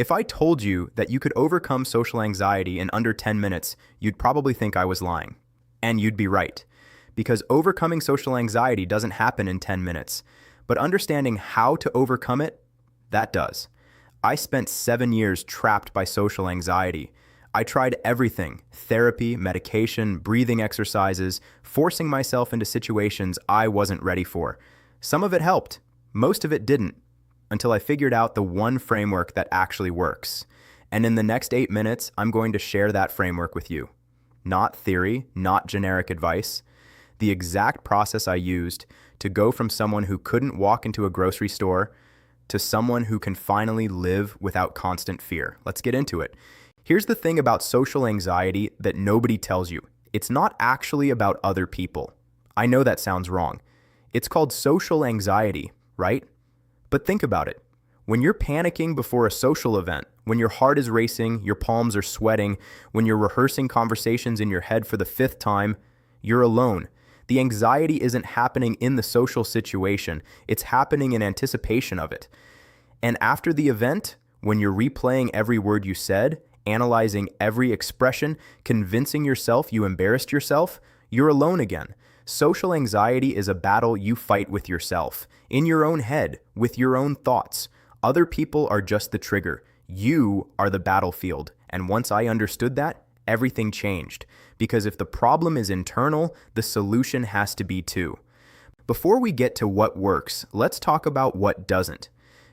If I told you that you could overcome social anxiety in under 10 minutes, you'd probably think I was lying. And you'd be right, because overcoming social anxiety doesn't happen in 10 minutes, but understanding how to overcome it, that does. I spent 7 years trapped by social anxiety. I tried everything: therapy, medication, breathing exercises, forcing myself into situations I wasn't ready for. Some of it helped, most of it didn't, until I figured out the one framework that actually works. And in the next 8 minutes, I'm going to share that framework with you. Not theory, not generic advice. The exact process I used to go from someone who couldn't walk into a grocery store to someone who can finally live without constant fear. Let's get into it. Here's the thing about social anxiety that nobody tells you. It's not actually about other people. I know that sounds wrong. It's called social anxiety, right? But think about it. When you're panicking before a social event, when your heart is racing, your palms are sweating, when you're rehearsing conversations in your head for the 5th time, you're alone. The anxiety isn't happening in the social situation. It's happening in anticipation of it. And after the event, when you're replaying every word you said, analyzing every expression, convincing yourself you embarrassed yourself, you're alone again. Social anxiety is a battle you fight with yourself, in your own head, with your own thoughts. Other people are just the trigger. You are the battlefield. And once I understood that, everything changed. Because if the problem is internal, the solution has to be too. Before we get to what works, let's talk about what doesn't.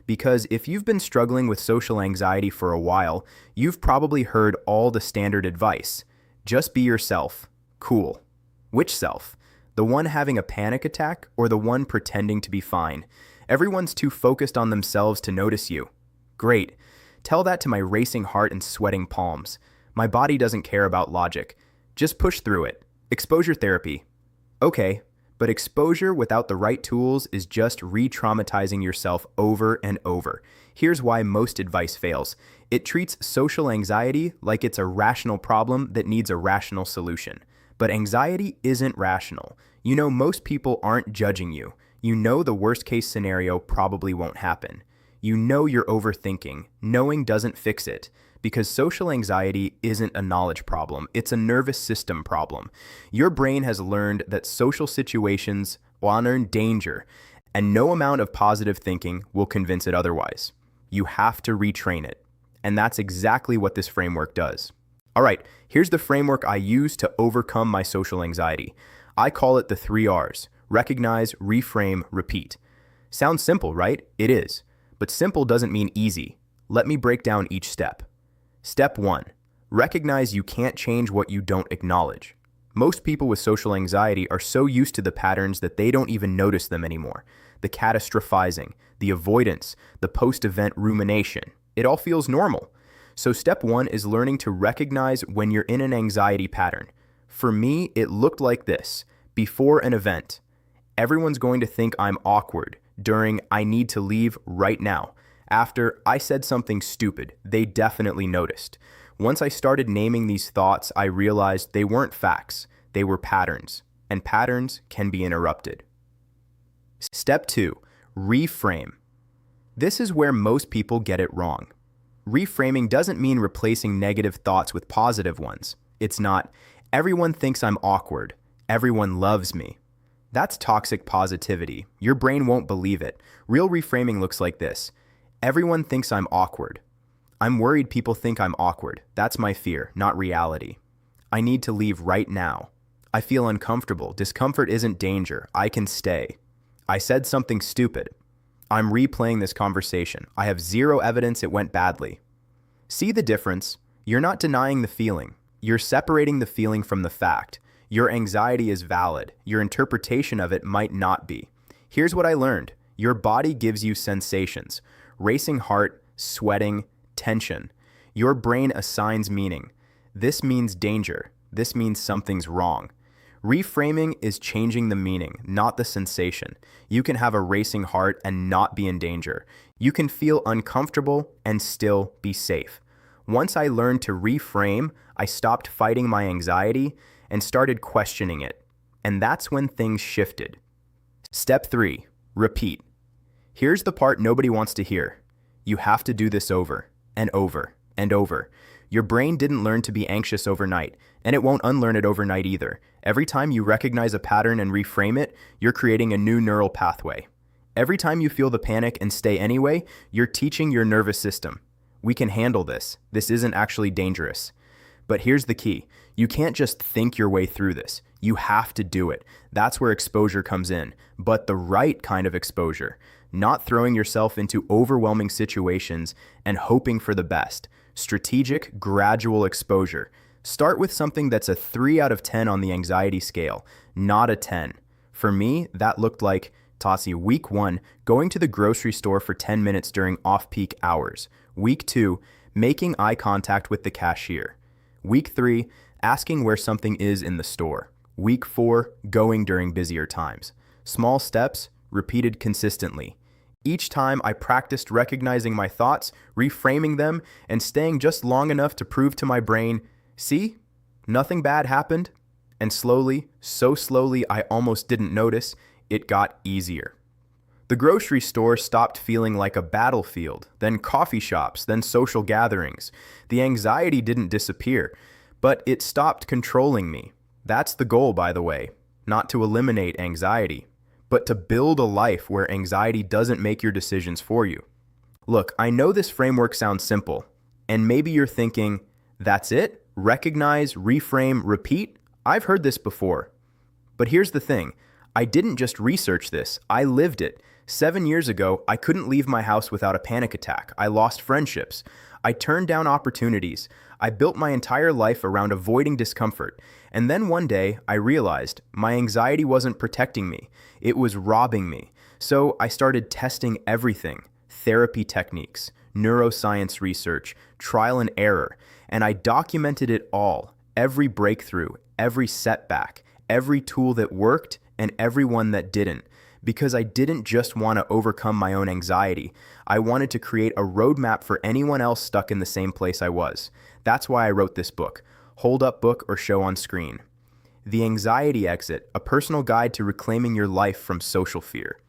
Because if you've been struggling with social anxiety for a while, you've probably heard all the standard advice. Just be yourself. Cool. Which self? The one having a panic attack or the one pretending to be fine? Everyone's too focused on themselves to notice you. Great. Tell that to my racing heart and sweating palms. My body doesn't care about logic. Just push through it. Exposure therapy. Okay, but exposure without the right tools is just re-traumatizing yourself over and over. Here's why most advice fails. It treats social anxiety like it's a rational problem that needs a rational solution. But anxiety isn't rational. You know, most people aren't judging you. You know the worst case scenario probably won't happen. You know you're overthinking. Knowing doesn't fix it. Because social anxiety isn't a knowledge problem, it's a nervous system problem. Your brain has learned that social situations honor danger, and no amount of positive thinking will convince it otherwise. You have to retrain it. And that's exactly what this framework does. All right, here's the framework I use to overcome my social anxiety. I call it the 3 R's: recognize, reframe, repeat. Sounds simple, right? It is. But simple doesn't mean easy. Let me break down each step. Step 1. Recognize you can't change what you don't acknowledge. Most people with social anxiety are so used to the patterns that they don't even notice them anymore. The catastrophizing, the avoidance, the post-event rumination. It all feels normal. So step 1 is learning to recognize when you're in an anxiety pattern. For me, it looked like this. Before an event, everyone's going to think I'm awkward. During, I need to leave right now. After, I said something stupid. They definitely noticed. Once I started naming these thoughts, I realized they weren't facts. They were patterns. And patterns can be interrupted. Step 2. Reframe. This is where most people get it wrong. Reframing doesn't mean replacing negative thoughts with positive ones. It's not, everyone thinks I'm awkward. Everyone loves me. That's toxic positivity. Your brain won't believe it. Real reframing looks like this. Everyone thinks I'm awkward. I'm worried people think I'm awkward. That's my fear, not reality. I need to leave right now. I feel uncomfortable. Discomfort isn't danger. I can stay. I said something stupid. I'm replaying this conversation. I have zero evidence it went badly. See the difference? You're not denying the feeling. You're separating the feeling from the fact. Your anxiety is valid. Your interpretation of it might not be. Here's what I learned. Your body gives you sensations. Racing heart, sweating, tension. Your brain assigns meaning. This means danger. This means something's wrong. Reframing is changing the meaning, not the sensation. You can have a racing heart and not be in danger. You can feel uncomfortable and still be safe. Once I learned to reframe, I stopped fighting my anxiety and started questioning it. And that's when things shifted. Step 3. Repeat. Here's the part nobody wants to hear. You have to do this over and over and over. Your brain didn't learn to be anxious overnight, and it won't unlearn it overnight either. Every time you recognize a pattern and reframe it, you're creating a new neural pathway. Every time you feel the panic and stay anyway, you're teaching your nervous system, we can handle this. This isn't actually dangerous. But here's the key. You can't just think your way through this. You have to do it. That's where exposure comes in, but the right kind of exposure, not throwing yourself into overwhelming situations and hoping for the best. Strategic, gradual exposure. Start with something that's a 3 out of 10 on the anxiety scale, not a 10. For me, that looked like, Tassi, week 1, going to the grocery store for 10 minutes during off-peak hours. Week 2, making eye contact with the cashier. Week 3, asking where something is in the store. Week 4, going during busier times. Small steps, repeated consistently. Each time I practiced recognizing my thoughts, reframing them, and staying just long enough to prove to my brain, see, nothing bad happened. And slowly, so slowly I almost didn't notice, it got easier. The grocery store stopped feeling like a battlefield, then coffee shops, then social gatherings. The anxiety didn't disappear, but it stopped controlling me. That's the goal, by the way, not to eliminate anxiety, but to build a life where anxiety doesn't make your decisions for you. Look, I know this framework sounds simple, and maybe you're thinking, that's it? Recognize, reframe, repeat? I've heard this before. But here's the thing. I didn't just research this, I lived it. 7 years ago, I couldn't leave my house without a panic attack. I lost friendships. I turned down opportunities. I built my entire life around avoiding discomfort. And then one day, I realized my anxiety wasn't protecting me. It was robbing me. So I started testing everything. Therapy techniques, neuroscience research, trial and error. And I documented it all. Every breakthrough, every setback, every tool that worked, and every one that didn't. Because I didn't just want to overcome my own anxiety. I wanted to create a roadmap for anyone else stuck in the same place I was. That's why I wrote this book. Hold up book or show on screen. The Anxiety Exit, a personal guide to reclaiming your life from social fear.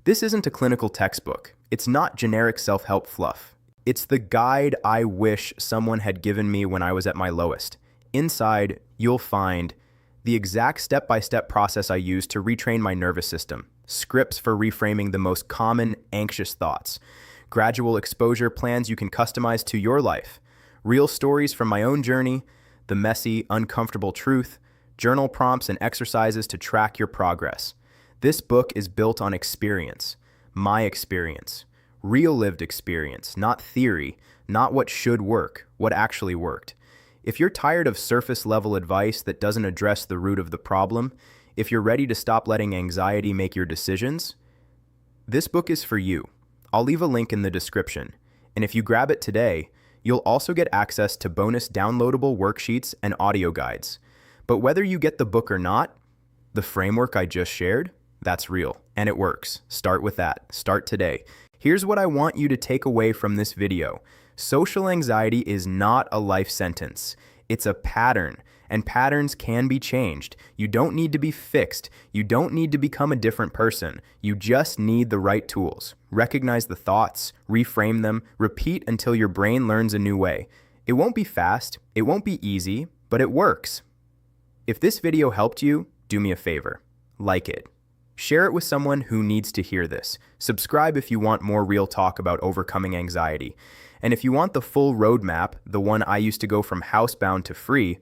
This isn't a clinical textbook. It's not generic self-help fluff. It's the guide I wish someone had given me when I was at my lowest. Inside, you'll find the exact step-by-step process I used to retrain my nervous system, scripts for reframing the most common anxious thoughts, gradual exposure plans you can customize to your life, real stories from my own journey, the messy, uncomfortable truth, journal prompts and exercises to track your progress. This book is built on experience, my experience, real lived experience, not theory, not what should work, what actually worked. If you're tired of surface-level advice that doesn't address the root of the problem, if you're ready to stop letting anxiety make your decisions, this book is for you. I'll leave a link in the description. And if you grab it today, you'll also get access to bonus downloadable worksheets and audio guides. But whether you get the book or not, the framework I just shared, that's real, and it works. Start with that. Start today. Here's what I want you to take away from this video. Social anxiety is not a life sentence. It's a pattern, and patterns can be changed. You don't need to be fixed. You don't need to become a different person. You just need the right tools. Recognize the thoughts, reframe them, repeat until your brain learns a new way. It won't be fast, it won't be easy, but it works. If this video helped you, do me a favor. Like it. Share it with someone who needs to hear this. Subscribe if you want more real talk about overcoming anxiety. And if you want the full roadmap, the one I used to go from housebound to free,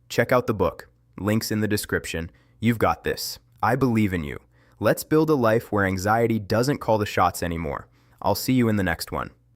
check out the book. Links in the description. You've got this. I believe in you. Let's build a life where anxiety doesn't call the shots anymore. I'll see you in the next one.